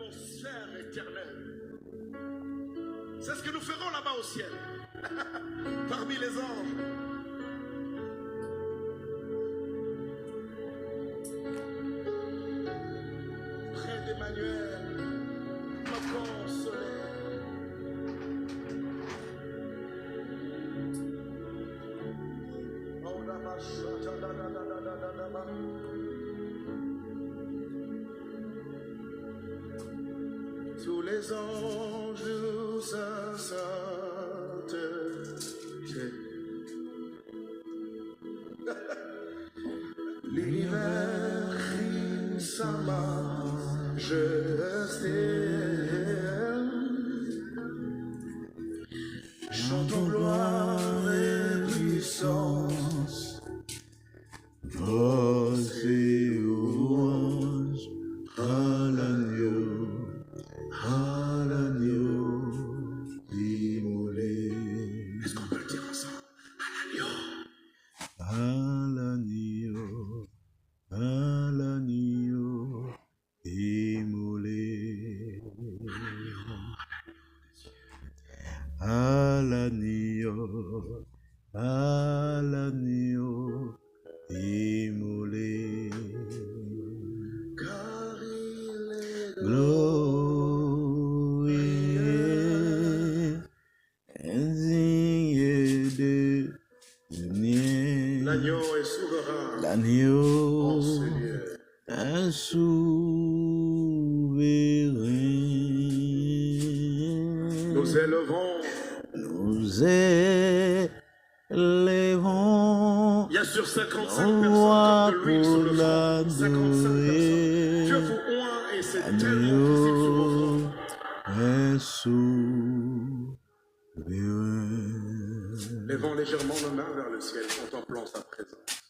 l'atmosphère éternelle. C'est ce que nous ferons là-bas au ciel, parmi les anges. Près d'Emmanuel, notre consolé. Tous les anges nous assentent. L'univers crie sa majesté. Chantons gloire et puissance. Grâce et louange à l'agneau immolé. Est-ce qu'on peut le dire ensemble? À l'agneau immolé. À l'agneau immolé. Car il est glorieux, indigne de venir. l'agneau est souverain. L'agneau En ce lieu. est souverain. Nous élevons. Nous élevons. Il y a sur 55 Roi personnes comme de l'huile sur le pour front. 55 personnes. Dieu vous l'adorer. oint et c'est tellement visible sur vos fronts. Est souverain. Levons légèrement nos mains vers le ciel, contemplant sa présence.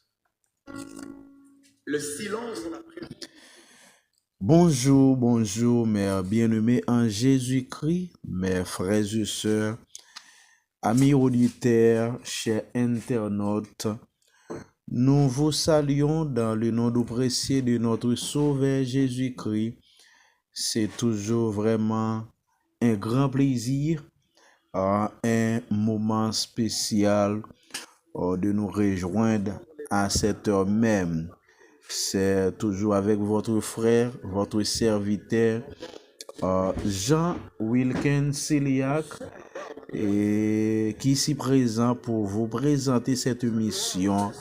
Le silence de la présence. Bonjour, bonjour, mes bien-aimés en Jésus-Christ, mes frères et sœurs, amis auditeurs, chers internautes. Nous vous saluons dans le nom tout précieux de notre Sauveur Jésus-Christ. C'est toujours vraiment un grand plaisir, un moment spécial de nous rejoindre à cette heure même. C'est toujours avec votre frère, votre serviteur, Jean Wilken Siliac, et qui est ici présent pour vous présenter cette émission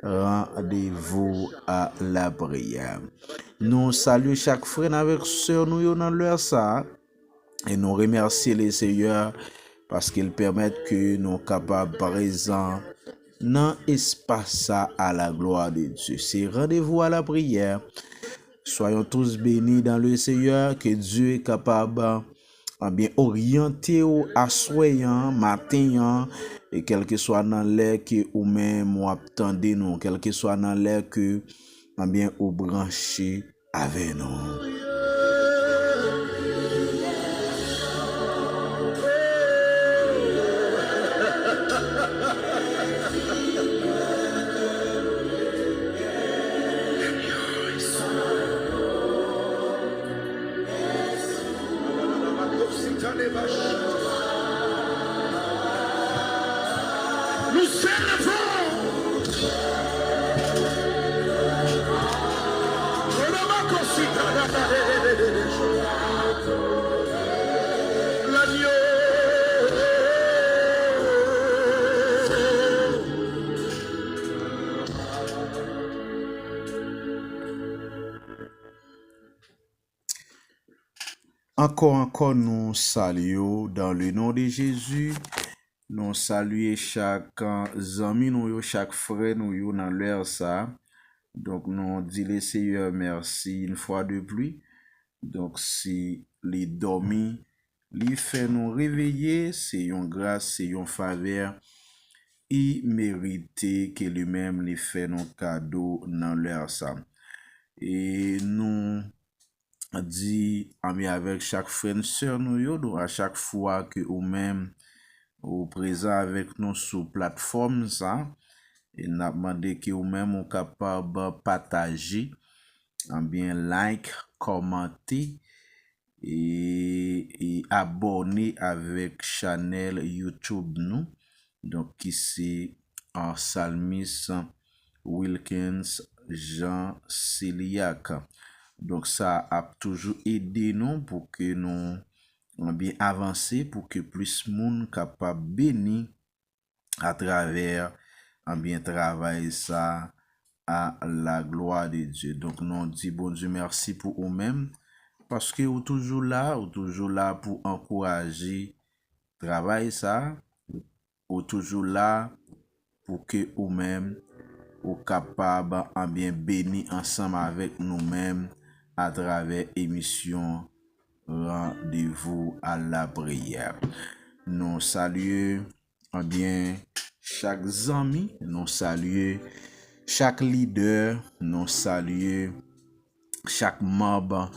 Rendez-vous à la prière. Nous saluons chaque frère avec sœur nous dans leur ça et nous remercions les Seigneurs parce qu'ils permettent que nous soyons capables présents dans l'espace à la gloire de Dieu. C'est rendez-vous à la prière. Soyons tous bénis dans le Seigneur, que Dieu est capable bien orienter ou assoyant matin et quel que soit dans l'air que ou même ou attendez nous, quel que soit dans l'air que bien ou branché avec nous. Nous célébrons. L'agneau. Encore nous saluons dans le nom de Jésus. Nous saluons chaque ami, nous chaque frère, nous dans l'heure ça. Donc nous disons le Seigneur merci une fois de plus. Donc si les dormis, les fait nous réveiller, c'est une grâce, c'est une faveur. Il mérite que lui-même les fait nos cadeaux dans l'heure ça. Et nous dit ami avec chaque frère et sœur nous à chaque fois que ou même ou présent avec nous sur plateforme ça et n'a demandé que ou même ou capable partager bien like commenter et abonner avec channel YouTube nous. Donc qui c'est en Salmis Wilkins Jean Celiac. Donc ça a toujours aidé nous pour que nous bien avancer, pour que plus monde capable béni à travers un bien travail ça à la gloire de Dieu. Donc nous dit bon Dieu merci pour vous-même parce que vous toujours là pour encourager travail ça, vous toujours là pour que vous-même ou capable en bien béni ensemble avec nous-mêmes à travers émission Rendez-vous à la prière. Nous saluons en bien chaque ami, nous saluons chaque leader, nous saluons chaque membre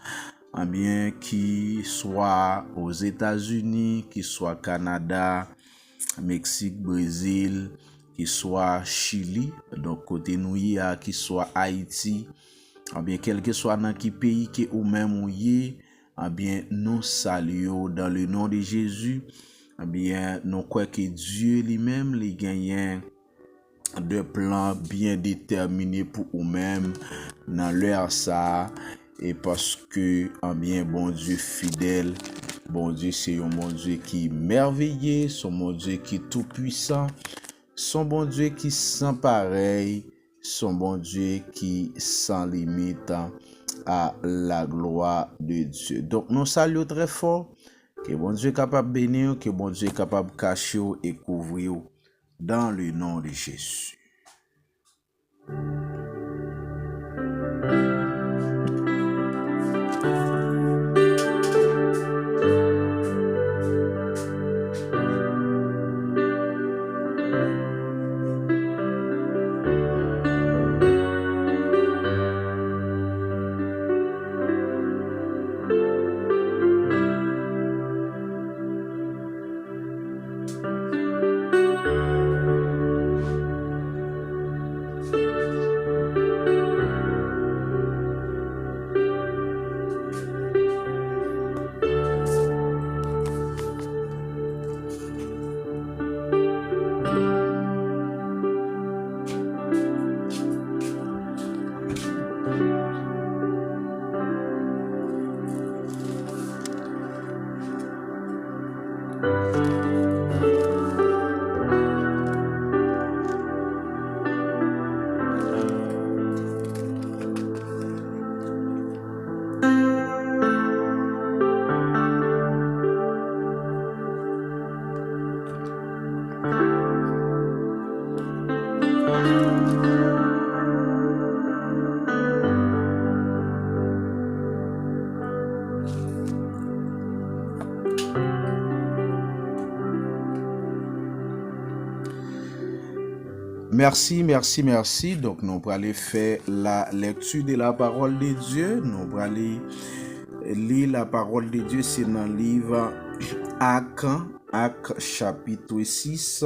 en bien qui soit aux États-Unis, qui soit Canada, Mexique, Brésil, qui soit Chili, donc côté nous y a, qui soit Haïti, en bien quel que soit dans qui pays que ou même ou y, en bien nous saluons dans le nom de Jésus. En bien nous croyons que Dieu lui-même les gagne de plans bien déterminés pour nous-mêmes dans l'heure ça, et parce que en bien bon Dieu fidèle, bon Dieu c'est un bon Dieu qui est merveilleux, son bon Dieu qui est tout puissant, son bon Dieu qui sans pareil, son bon Dieu qui sans limite à la gloire de Dieu. Donc nous saluons très fort, que bon Dieu est capable de bénir, que bon Dieu est capable de cacher et couvrir dans le nom de Jésus. Merci. Donc, nous allons aller faire la lecture de la parole de Dieu. Nous allons aller lire la parole de Dieu. C'est dans le livre Actes chapitre 6.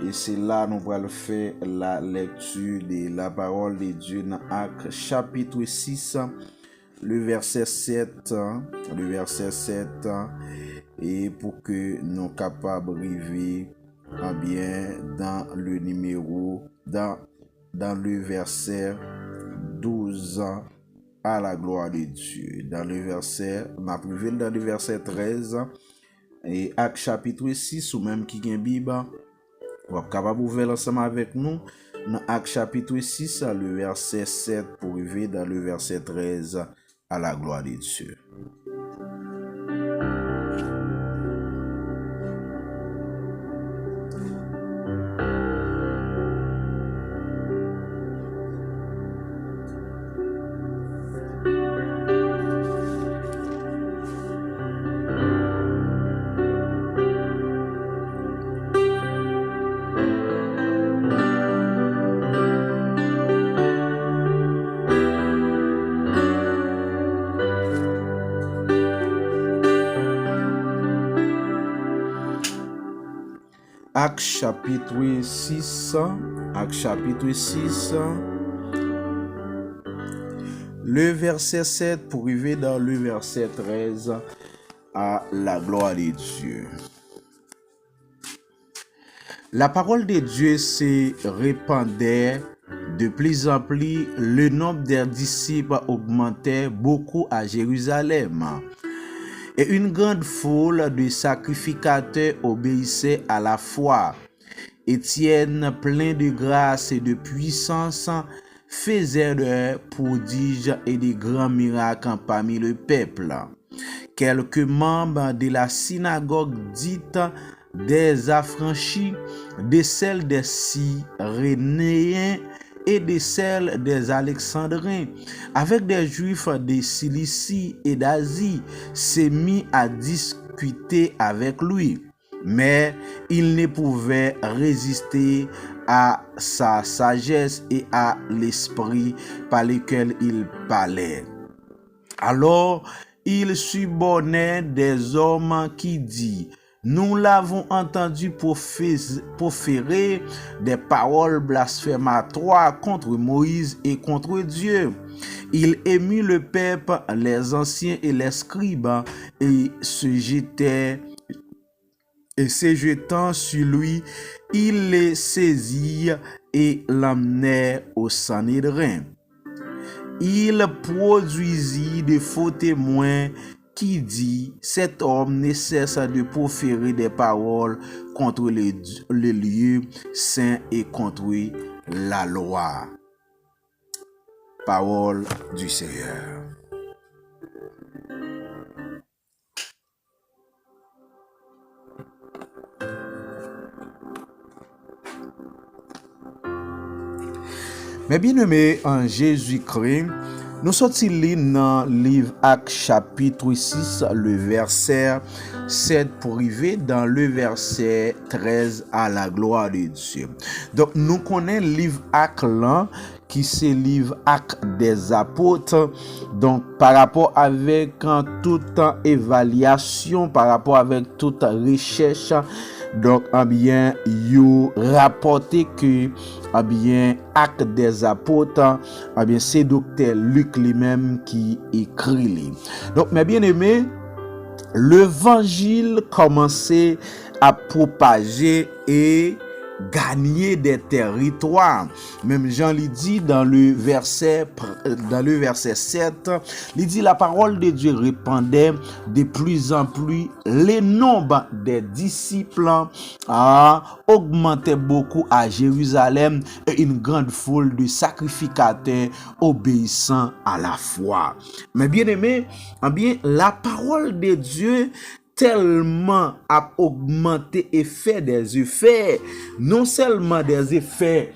Et c'est là nous allons faire la lecture de la parole de Dieu dans Actes chapitre 6, le verset 7. Et pour que nous soyons capables d'arriver bien dans le numéro, dans le verset 12 à la gloire de Dieu. Dans le verset, ma privé dans le verset 13 et Actes chapitre 6, ou même qui a une Bible, vous êtes capable d'ouvrir ensemble avec nous dans Actes chapitre 6, le verset 7 pour arriver dans le verset 13 à la gloire de Dieu. Actes chapitre 6, le verset 7 pour arriver dans le verset 13 à la gloire de Dieu. La parole de Dieu se répandait de plus en plus, le nombre des disciples augmentait beaucoup à Jérusalem. Et une grande foule de sacrificateurs obéissait à la foi. Étienne, plein de grâce et de puissance, faisait des prodiges et de grands miracles parmi le peuple. Quelques membres de la synagogue dite des affranchis, de celle des Cyrénéens et de celle des Alexandrins, avec des Juifs de Cilicie et d'Asie, s'est mis à discuter avec lui. Mais il ne pouvait résister à sa sagesse et à l'esprit par lequel il parlait. Alors, il subornait des hommes qui disent: nous l'avons entendu proférer des paroles blasphématoires contre Moïse et contre Dieu. Il émut le peuple, les anciens et les scribes, et se jetant sur lui, il les saisit et l'emmenait au Sanhédrin. Il produisit de faux témoins qui dit: cet homme ne cesse de proférer des paroles contre les lieux saints et contre la loi. Parole du Seigneur. Mes bien-aimés en Jésus-Christ, nous sortis dans le livre Actes chapitre 6, le verset 7 pour arriver dans le verset 13 à la gloire de Dieu. Donc nous connaissons le livre Actes là, qui c'est le livre Actes des apôtres. Donc par rapport avec toute évaluation, par rapport avec toute recherche, donc bien yo rapporté que bien Actes des apôtres, bien c'est docteur Luc lui-même qui écrit. Donc mes bien-aimés, l'évangile commençait à propager et gagner des territoires. Même Jean lui dit dans le verset 7, il dit: la parole de Dieu répandait de plus en plus, les nombres des disciples augmentait beaucoup à Jérusalem et une grande foule de sacrificateurs obéissant à la foi. Mais bien aimé, la parole de Dieu tellement a augmenté et fait des effets, non seulement des effets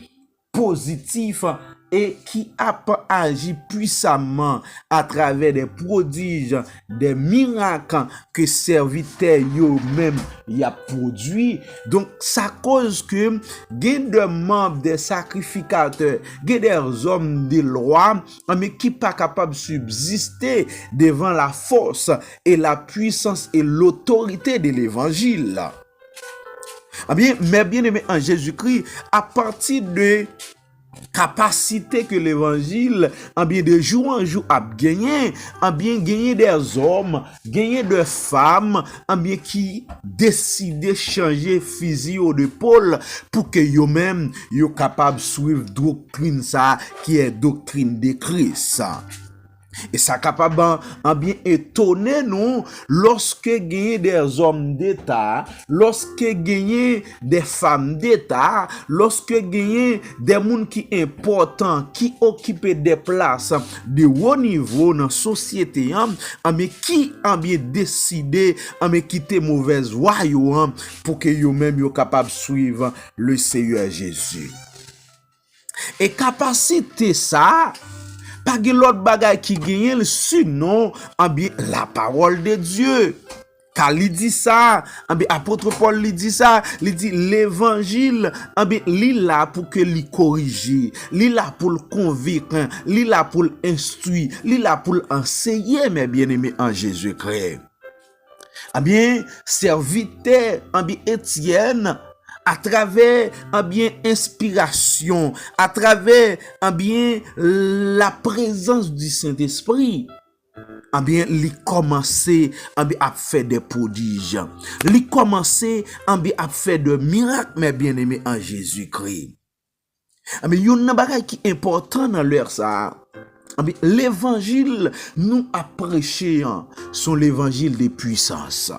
positifs, et qui a agi puissamment à travers des prodiges, des miracles que serviteurs eux-mêmes y a produit. Donc ça cause que des membres des sacrificateurs, des hommes de loi, mais qui pas capable de subsister devant la force et la puissance et l'autorité de l'évangile. Mais bien aimé en Jésus-Christ, à partir de capacité que l'évangile de jour en jour a gagné, gagné des hommes, gagné des femmes, qui décident de changer fusil d'épaule pour que eux-mêmes soient capables de suivre doctrine ça qui est doctrine de Christ. Et ça capable bien étonner nous lorsque gagner des hommes d'État, lorsque gagner des femmes d'État, lorsque gagner des gens qui importants, qui occupent des places de haut niveau dans la société, mais qui ont bien décidé de quitter mauvaise voie pour que eux-mêmes soient capables de suivre le Seigneur Jésus. Et capacité ça, pas de l'autre bagaille qui gagne sinon la parole de Dieu. Car il dit ça, apôtre Paul lui dit ça, il dit l'évangile, il là pour que lui corriger, il là pour le convaincre, il là pour l'instruire, il là pour enseigner mes bien-aimés en Jésus-Christ. Serviteur, Étienne, à travers inspiration, à travers la présence du Saint-Esprit, il commençait à faire des prodiges. Il commençait à faire des miracles, mes bien-aimés en Jésus-Christ. Il y a un bagage qui est important dans l'heure ça. L'évangile nous a prêché sont l'évangile des puissances,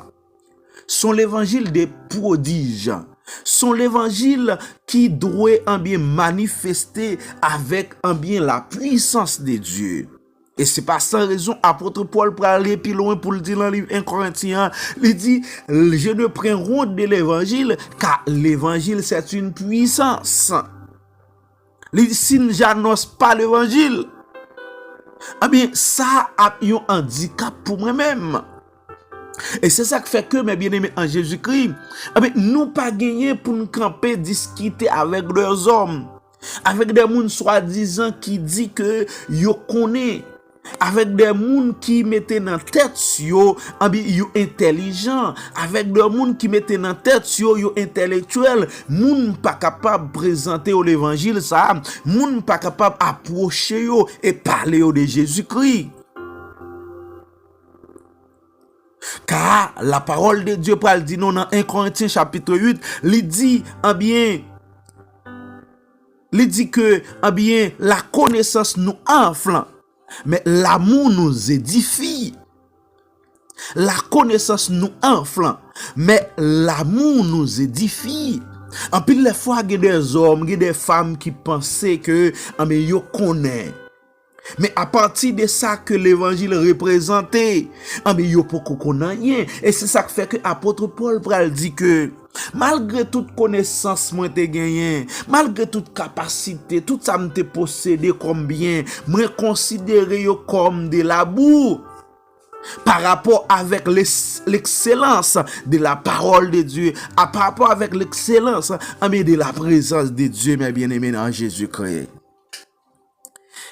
sont l'évangile des prodiges, sont l'évangile qui doit manifester avec la puissance de Dieu. Et c'est pas sans raison, apôtre Paul pour aller plus loin pour le dire dans le livre 1 Corinthiens, il dit, je ne prends honte de l'évangile, car l'évangile c'est une puissance. Il dit, si j'annonce pas l'évangile, ça a un handicap pour moi-même. Et c'est ça qui fait que, mes bien-aimés en Jésus-Christ, nous pas gagner pour nous camper, discuter avec leurs hommes, avec des gens soi-disant qui dit que yo connaît, avec des gens qui mettaient dans tête yo intelligent, avec des gens qui mettaient dans tête yo intellectuel, moun pas capable présenter l'évangile ça, moun pas capable approcher yo et parler de Jésus-Christ. Car la parole de Dieu parle dit non dans 1 Corinthiens chapitre 8, il dit que la connaissance nous enfle, mais l'amour nous édifie. La connaissance nous enfle, mais l'amour nous édifie. En plus, les fois, il y a des hommes, il y a des femmes qui pensaient que ils connaissent. Mais à partir de ça que l'évangile représentait, ils ne connaissent rien. Et c'est ça qui fait que l'apôtre Paul dit que malgré toute connaissance moi te gagné, malgré toute capacité, tout ça me te possédé comme bien, moi considéré comme de la boue par rapport avec l'excellence de la parole de Dieu, par rapport avec l'excellence de la présence de Dieu, mes bien-aimés en Jésus-Christ.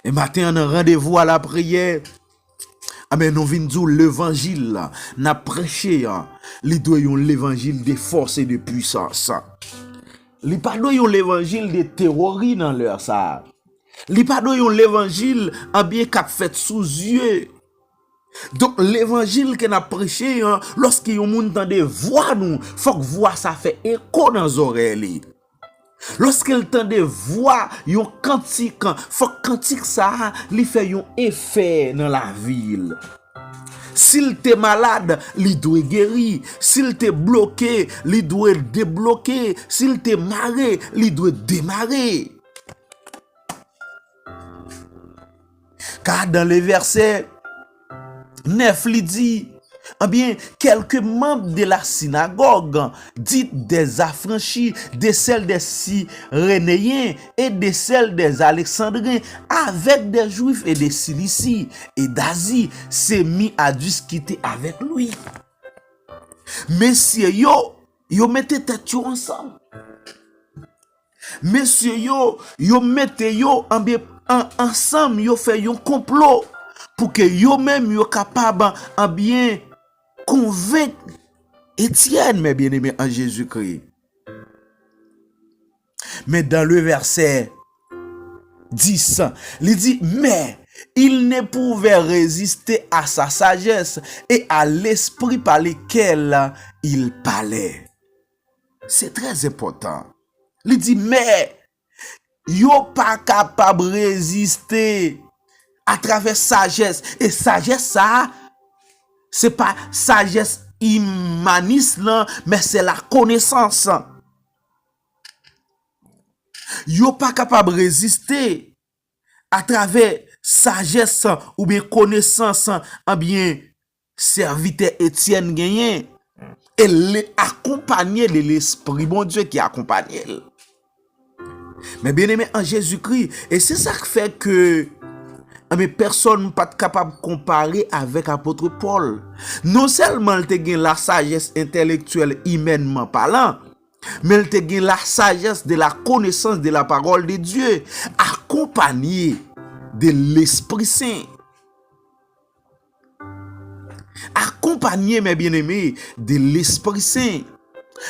Et matin, on a rendez-vous à la prière. Nous venons l'évangile, n'a prêché, l'évangile de force et de puissance. Li pas l'évangile de terrorisme dans leur ça. Li pas l'évangile qu'a fait sous yeux. Donc l'évangile qu'on a prêché, lorsqu'il y a un monde dans des voix nous, faut que voix ça fait écho dans les oreilles. Lorsqu'il tend des voix, yon cantique, faut que cantique ça li fait yon effet dans la ville. S'il t'est malade, li doit guérir. S'il t'est bloqué, li doit débloquer. S'il t'est marré, li doit démarrer. Car dans le verset 9, il dit, quelques membres de la synagogue, dites des affranchis, de celles des Cyrénéens et de celles des Alexandriens, avec des Juifs et des Cilicies et d'Asie, s'est mis à discuter avec lui. Messieurs, yo mettez tête ensemble. Messieurs, yo mettez ensemble, yo fait un complot pour que yo même yo capable convaincre Étienne, mes bien-aimés en Jésus-Christ. Mais dans le verset 10, il dit, mais il ne pouvait résister à sa sagesse et à l'esprit par lequel il parlait. C'est très important. Il dit, mais yo pas capable de résister à travers sagesse. Et sagesse, ça, c'est pas sagesse humaniste, mais c'est la connaissance. Yo pas capable de résister à travers sagesse ou bien connaissance, serviteur Étienne gagné. Et l'accompagné de l'Esprit, bon Dieu qui accompagne. Mais bien aimé en Jésus-Christ, et c'est ça qui fait que personne n'est pas capable de comparer avec l'apôtre Paul. Non seulement il a la sagesse intellectuelle humainement parlant, mais il a la sagesse de la connaissance de la parole de Dieu, accompagné de l'Esprit Saint. Accompagné, mes bien-aimés, de l'Esprit Saint.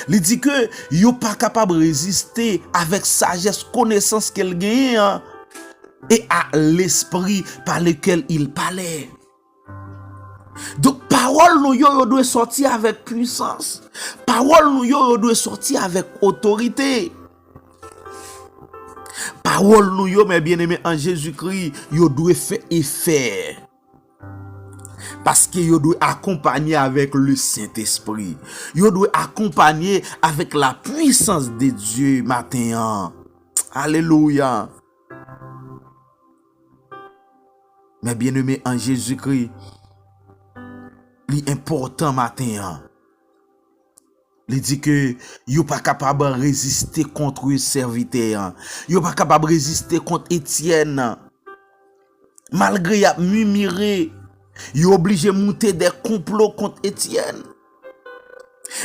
Il dit que yo pas capable de résister avec sagesse, connaissance qu'elle gagne et à l'esprit par lequel il parlait. Donc parole nous yo doit sortir avec puissance. Parole nous yo doit sortir avec autorité. Parole nous yo mes bien-aimés en Jésus-Christ, yo doit faire effet. Parce que yo doit accompagner avec le Saint-Esprit. Yo doit accompagner avec la puissance de Dieu matin. Alléluia. Mes bien-aimés en Jésus-Christ, l'important matin, il dit que yo pas capable de résister contre le serviteur. Yo pas capable de résister contre Étienne. Malgré y a murmuré, yo obligé de monter des complots contre Étienne.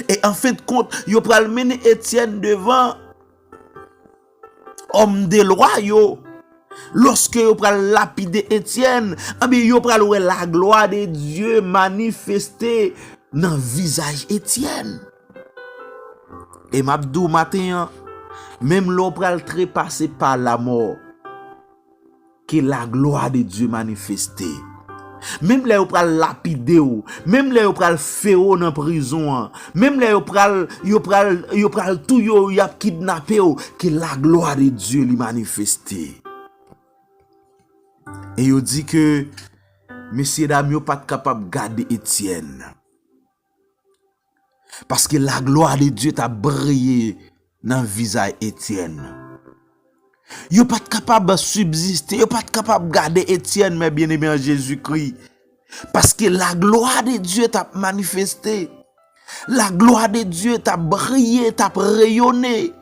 Et en fin de compte, yo pral mener Étienne devant homme de loi yo. Lorsque yo pral lapider Étienne, yo pral wè la gloire de Dieu manifestée dans visage Étienne. Et m'abdou matin, même l'on pral trépasser par la mort, que la gloire de Dieu manifestée. Même là, yo pral lapider ou, même là, yo pral faire dans prison, même là, yo pral tout yo y a kidnappé ou, que la gloire de Dieu lui manifestée. Et yo dit que messieurs dames yo pas capable de garder Étienne. Parce que la gloire de Dieu t'a brillé dans le visage Étienne. Yo pas capable de subsister, yo pas capable de garder Étienne, mes bien-aimés en Jésus-Christ. Parce que la gloire de Dieu t'a manifesté. La gloire de Dieu t'a brillé, t'a rayonné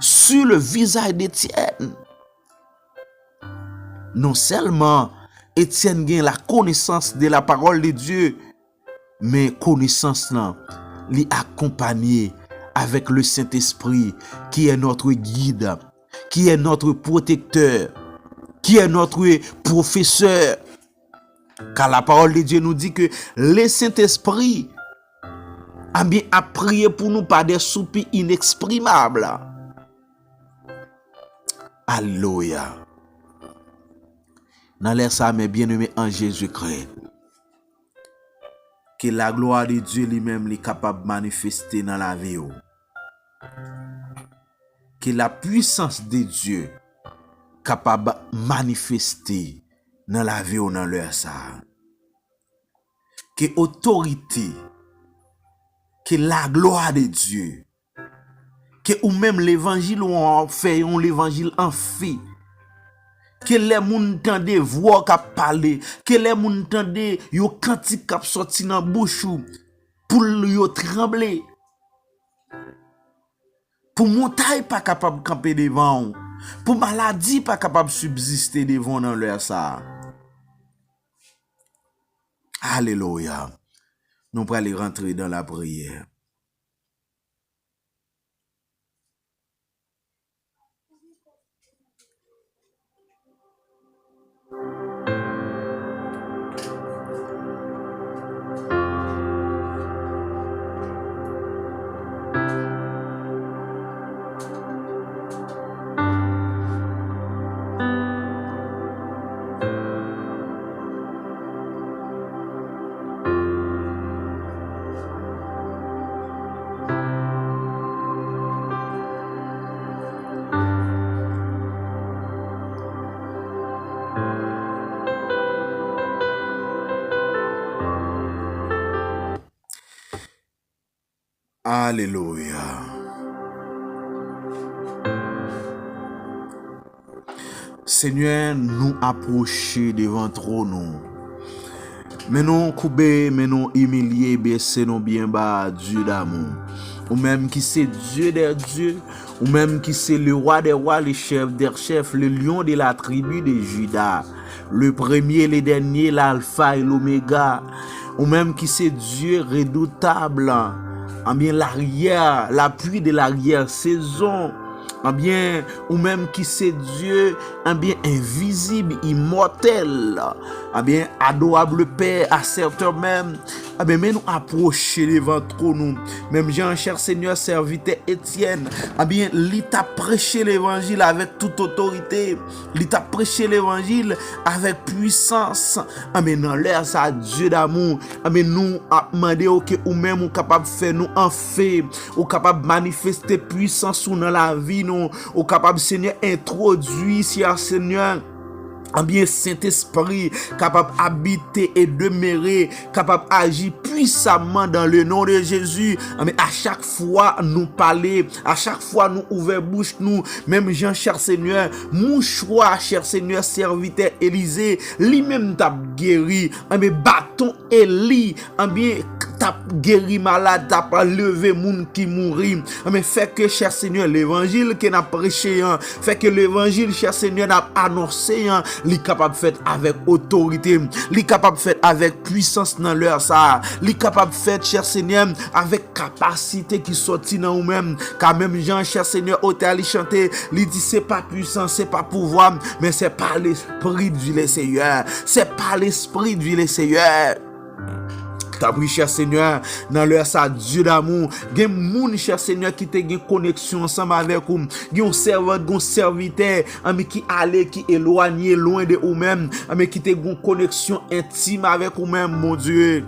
sur le visage d'Étienne. Non seulement Étienne gagne la connaissance de la parole de Dieu, mais connaissance là, li accompagné avec le Saint-Esprit qui est notre guide, qui est notre protecteur, qui est notre professeur. Car la parole de Dieu nous dit que le Saint-Esprit a bien à prier pour nous par des soupirs inexprimables. Alléluia. Dans l'air ça, mes bien-aimés en Jésus-Christ, que la gloire de Dieu lui-même est capable de manifester dans la vie. Que la puissance de Dieu est capable de manifester dans la vie ou dans l'air ça. Que autorité, que la gloire de Dieu, que ou même l'évangile ou en fait, on l'évangile en fait. Que les moun tande voix qui parler, que les moun tande yo cantique qui sorti dans bouche pour yo trembler. Pour montagne pas capable camper devant, pour maladie pas capable subsister devant dans leur ça. Alléluia. Nous pour aller rentrer dans la prière. Alléluia. Seigneur, nous approcher devant trône. Mais nous couper, mais nous humilier, baisser nous bien bas, Dieu d'amour. Ou même qui c'est Dieu des dieux, ou même qui c'est le roi des rois, le chef des chefs, le lion de la tribu de Juda, le premier, le dernier, l'alpha et l'oméga, ou même qui c'est Dieu redoutable, en bien l'arrière, l'appui de l'arrière saison, eh bien, ou même qui c'est Dieu, eh bien, invisible, immortel, eh bien, adorable Père, accepteur même, eh bien, mais nous approcher devant nous, même Jean, cher Seigneur, serviteur Étienne, eh bien, il t'a prêché l'évangile avec toute autorité, il t'a prêché l'évangile avec puissance, eh bien, dans l'air, ça, Dieu d'amour, eh bien, nous, a demandé que ou même, ou capable de faire nous en fait, ou capable de manifester puissance dans la vie, nous, ou capable, Seigneur, introduire, Seigneur, eh bien, Saint-Esprit, capable d'habiter et demeurer, capable d'agir puissamment dans le nom de Jésus. Eh bien, à chaque fois nous parler, à chaque fois nous ouvrir bouche, nous, même Jean, cher Seigneur, mouchoir, cher Seigneur, serviteur Élisée, lui-même t'a guéri. Eh bien, bâton Élie, eh bien, t'a guéri malade, t'a levé moun qui mourit. Mais fait que, cher Seigneur, l'évangile que n'a prêché, fait que l'évangile, cher Seigneur, n'a annoncé, li capable de faire avec autorité, li capable de faire avec puissance dans leur ça, li capable de faire, cher Seigneur, avec capacité qui sortit dans nous-mêmes, car même Jean, cher Seigneur, au ali chanter, li dit c'est pas puissance, c'est pas pouvoir, mais c'est par l'esprit du Seigneur, c'est par l'esprit du Seigneur. T'as pris, cher Seigneur, dans leur ça, Dieu d'amour. Gen moun, cher Seigneur, qui te gen connexion ensemble avec vous. Gen servant, gen serviteur, mais qui allait, qui éloigné, loin de vous-même, mais qui te gen connexion intime avec vous-même, mon Dieu.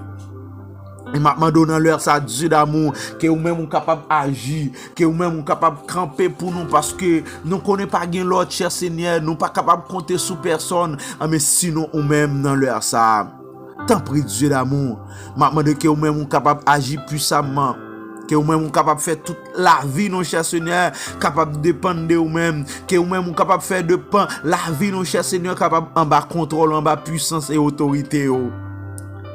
Et maintenant, dans leur ça, Dieu d'amour, que vous-même vous capable d'agir, que vous-même vous capable de camper pour nous, parce que nous ne connaissons pas l'autre, cher Seigneur, nous pas capable de compter sur personne, mais sinon, vous-même dans leur ça. Tant pris Dieu d'amour, maintenant que vous-même vous capable d'agir puissamment, que vous-même vous capable de faire toute la vie, nos chers Seigneur, capable de dépendre de vous-même, que vous-même vous capable de faire dépendre la vie, nos chers Seigneur, capable en bas contrôle, en bas puissance et autorité.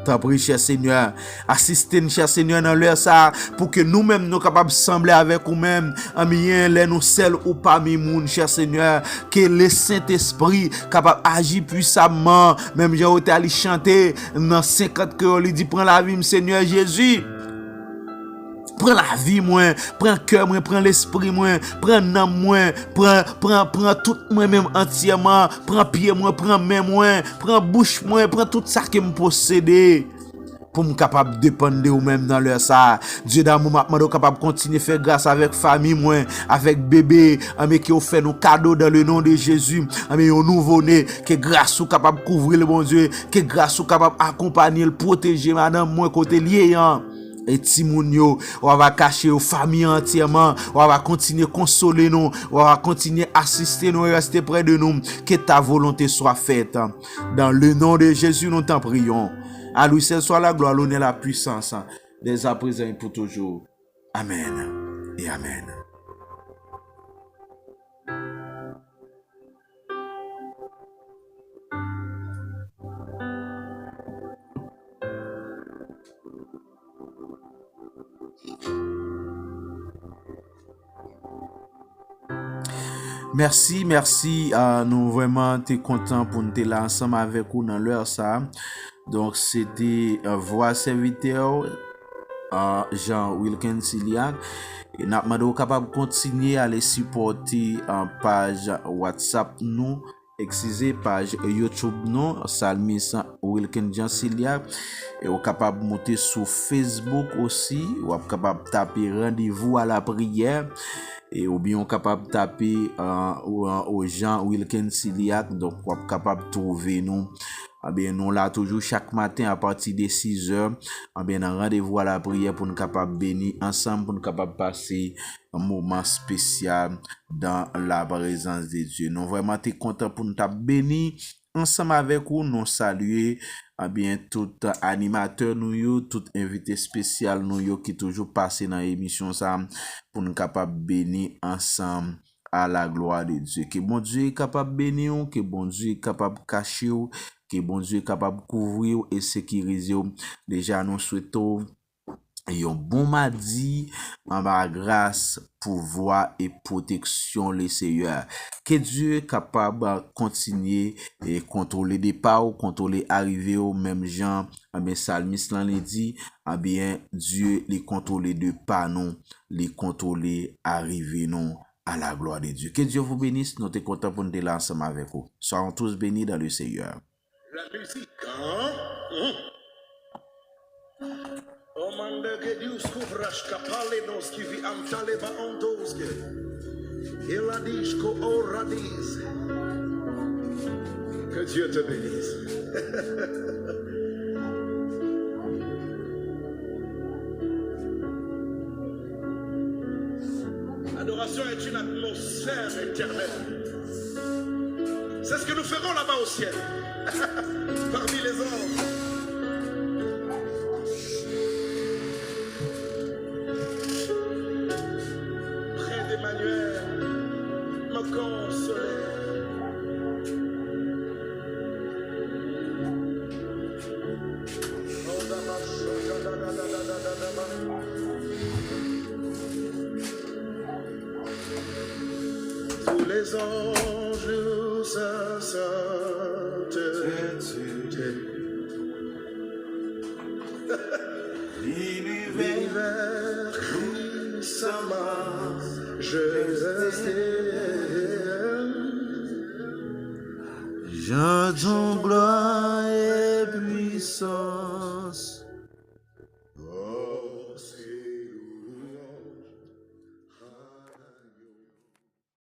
T'as pris, cher Seigneur, assistez-nous, cher Seigneur, dans l'heure ça, pour que nous-mêmes nous capables de sembler avec vous-même, amien, les nous seuls ou parmi nous, cher Seigneur, que le Saint-Esprit capable d'agir puissamment, même j'ai été allé chanter dans 50 que lui dit, prends la vie, Seigneur Jésus. Prends la vie, moi, prends cœur, moi, prends l'esprit, moi, prends l'âme, moi, prends tout moi-même entièrement, prends pied, moi, prends main, moi, prends bouche, moi, prends tout ça que me possède. Pour me capable de dépendre de vous-même dans leur ça. Dieu d'amour, maintenant, capable de continuer à faire grâce avec famille, moi, avec bébé, mais qui ont fait nos cadeaux dans le nom de Jésus, mais un nouveau-né, que grâce ou capable de couvrir le bon Dieu, que grâce ou capable d'accompagner, le protéger, madame, moi, côté lié, et Timounio, on va cacher aux familles entièrement, on va continuer à consoler nous, on va continuer à assister nous et rester près de nous, que ta volonté soit faite. Dans le nom de Jésus, nous t'en prions. À lui seul soit la gloire, l'honneur, la puissance, dès à présent et pour toujours. Amen et amen. Merci, nous vraiment t'es content pour nous là ensemble avec vous dans l'heure ça. Donc c'était voix serviteur Jean Wilkin Siliac. Et nous sommes capables de continuer à les supporter en page WhatsApp nous, excusez page YouTube nous, Salmis Wilkin Jean Siliac. Et vous capable de monter sur Facebook aussi, ou capable de taper rendez-vous à la prière. Et ou bien capable de taper aux gens Wilkin Siliac, donc on est capable de trouver nous. Ah bien nous là toujours chaque matin à partir de 6h, ah bien un rendez-vous à la prière pour nous capable bénir ensemble, pour nous capable passer un moment spécial dans la présence de Dieu. Nous vraiment t'es content pour nous bénir ensemble avec vous, nous saluer ah bien tout animateur nous tout invité spécial nous qui toujours passé dans l'émission ça pour nous capable bénir ensemble à la gloire de Dieu. Que bon Dieu est capable de bénir, que bon Dieu est capable de cacher, que bon Dieu est capable de couvrir et sécuriser. Déjà nous souhaitons un bon mardi en ma grâce, pouvoir et protection les Seigneur. Que Dieu est capable de continuer et contrôler des pas ou contrôler arriver au même gens. Mais Salmis l'a dit, bien Dieu les contrôler de pas non, les contrôler arriver non. à la gloire de Dieu. Que Dieu vous bénisse. Nous sommes contents pour nous être là ensemble avec vous. Soyons tous bénis dans le Seigneur. La musique, hein? Omanda que Deus couvrash capale nos que vi amtale ba ondoske. Ela diz ko ora diz. Que Dieu te bénisse. L'adoration est une atmosphère éternelle. C'est ce que nous ferons là-bas au ciel, parmi les anges. Près d'Emmanuel, me consoler. Tous les anges sa sainteté. L'univers crie sa majesté. J'entends gloire et puissance.